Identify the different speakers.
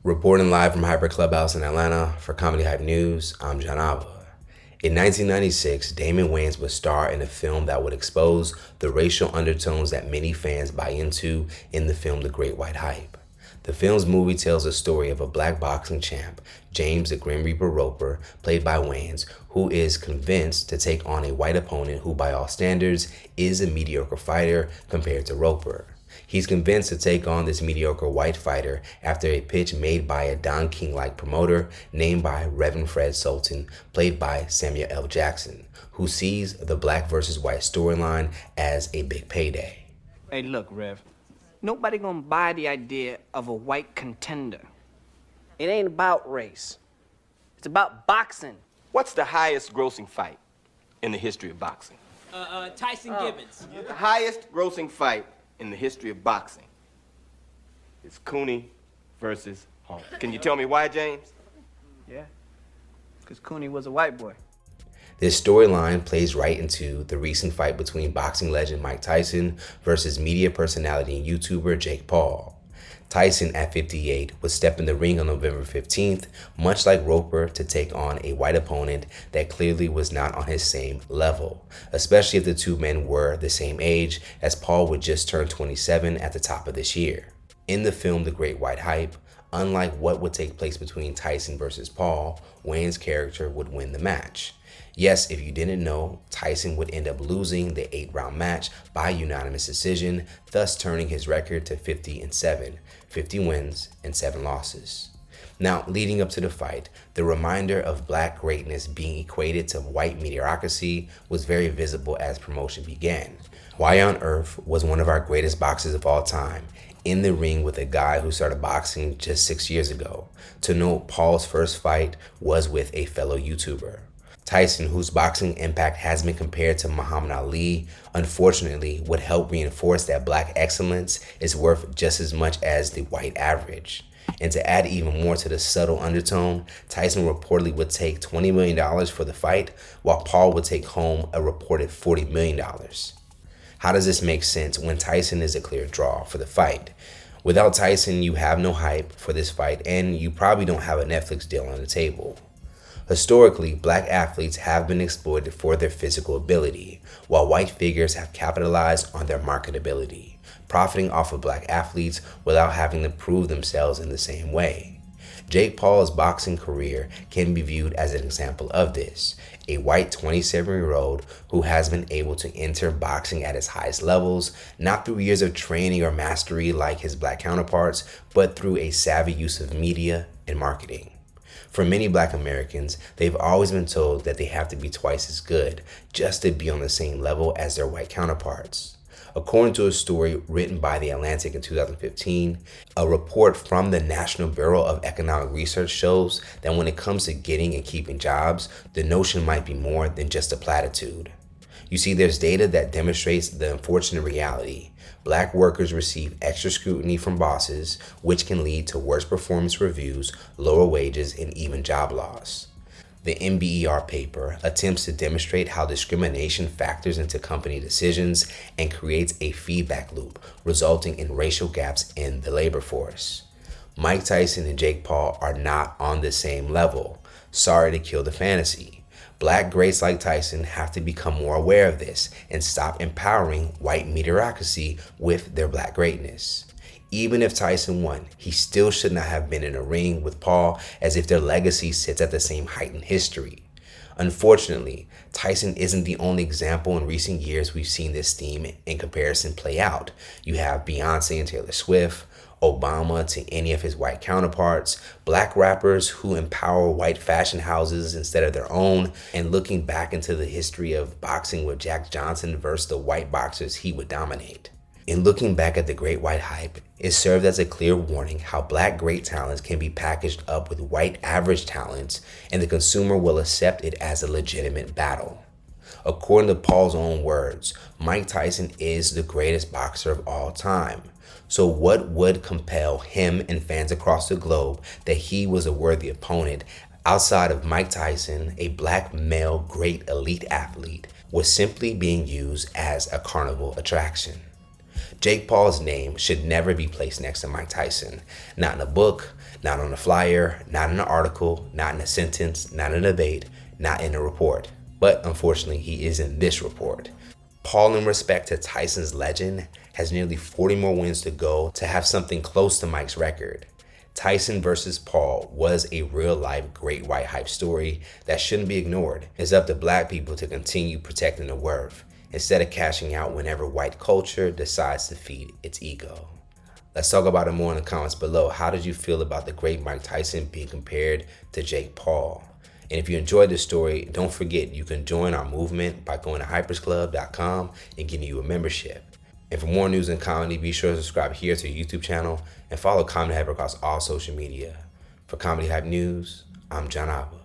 Speaker 1: Reporting live from Hyper Clubhouse in Atlanta for Comedy Hype News, I'm John Alva. In 1996, Damon Wayans would star in a film that would expose the racial undertones that many fans buy into in the film The Great White Hype. The film's movie tells the story of a black boxing champ, James the Grim Reaper Roper, played by Wayans, who is convinced to take on a white opponent who by all standards is a mediocre fighter compared to Roper. He's convinced to take on this mediocre white fighter after a pitch made by a Don King-like promoter named by Reverend Fred Sultan, played by Samuel L. Jackson, who sees the black versus white storyline as a big payday.
Speaker 2: Hey, look, Rev. Nobody gonna buy the idea of a white contender. It ain't about race. It's about boxing.
Speaker 3: What's the highest grossing fight in the history of boxing?
Speaker 4: Tyson Gibbons.
Speaker 3: The highest grossing fight in the history of boxing is Cooney versus Holmes. Can you tell me why, James?
Speaker 2: Yeah, because Cooney was a white boy.
Speaker 1: This storyline plays right into the recent fight between boxing legend Mike Tyson versus media personality and YouTuber Jake Paul. Tyson, at 58, would step in the ring on November 15th, much like Roper, to take on a white opponent that clearly was not on his same level, especially if the two men were the same age, as Paul would just turn 27 at the top of this year. In the film The Great White Hype, unlike what would take place between Tyson versus Paul, Wayne's character would win the match. Yes, if you didn't know, Tyson would end up losing the 8-round match by unanimous decision, thus turning his record to 50-7, 50 wins and 7 losses. Now, leading up to the fight, the reminder of black greatness being equated to white mediocrity was very visible as promotion began. Why on earth was one of our greatest boxers of all time in the ring with a guy who started boxing just 6 years ago? To note, Paul's first fight was with a fellow YouTuber. Tyson, whose boxing impact has been compared to Muhammad Ali, unfortunately would help reinforce that black excellence is worth just as much as the white average. And to add even more to the subtle undertone, Tyson reportedly would take $20 million for the fight, while Paul would take home a reported $40 million. How does this make sense when Tyson is a clear draw for the fight? Without Tyson, you have no hype for this fight, and you probably don't have a Netflix deal on the table. Historically, black athletes have been exploited for their physical ability, while white figures have capitalized on their marketability, profiting off of black athletes without having to prove themselves in the same way. Jake Paul's boxing career can be viewed as an example of this, a white 27-year-old who has been able to enter boxing at its highest levels, not through years of training or mastery like his black counterparts, but through a savvy use of media and marketing. For many black Americans, they've always been told that they have to be twice as good just to be on the same level as their white counterparts. According to a story written by The Atlantic in 2015, a report from the National Bureau of Economic Research shows that when it comes to getting and keeping jobs, the notion might be more than just a platitude. You see, there's data that demonstrates the unfortunate reality. Black workers receive extra scrutiny from bosses, which can lead to worse performance reviews, lower wages, and even job loss. The NBER paper attempts to demonstrate how discrimination factors into company decisions and creates a feedback loop, resulting in racial gaps in the labor force. Mike Tyson and Jake Paul are not on the same level. Sorry to kill the fantasy. Black greats like Tyson have to become more aware of this and stop empowering white mediocrity with their black greatness. Even if Tyson won, he still should not have been in a ring with Paul, as if their legacy sits at the same height in history. Unfortunately, Tyson isn't the only example in recent years we've seen this theme in comparison play out. You have Beyonce and Taylor Swift, Obama to any of his white counterparts, black rappers who empower white fashion houses instead of their own, and looking back into the history of boxing with Jack Johnson versus the white boxers he would dominate. In looking back at the Great White Hype, it served as a clear warning how black great talents can be packaged up with white average talents, and the consumer will accept it as a legitimate battle. According to Paul's own words, Mike Tyson is the greatest boxer of all time. So what would compel him and fans across the globe that he was a worthy opponent outside of Mike Tyson, a black male great elite athlete, was simply being used as a carnival attraction? Jake Paul's name should never be placed next to Mike Tyson. Not in a book, not on a flyer, not in an article, not in a sentence, not in a debate, not in a report. But unfortunately, he is in this report. Paul, in respect to Tyson's legend, has nearly 40 more wins to go to have something close to Mike's record. Tyson versus Paul was a real-life great white hype story that shouldn't be ignored. It's up to black people to continue protecting the worth, instead of cashing out whenever white culture decides to feed its ego. Let's talk about it more in the comments below. How did you feel about the great Mike Tyson being compared to Jake Paul? And if you enjoyed this story, don't forget you can join our movement by going to hypersclub.com and getting you a membership. And for more news and comedy, be sure to subscribe here to our YouTube channel and follow Comedy Hype across all social media. For Comedy Hype News, I'm John Abba.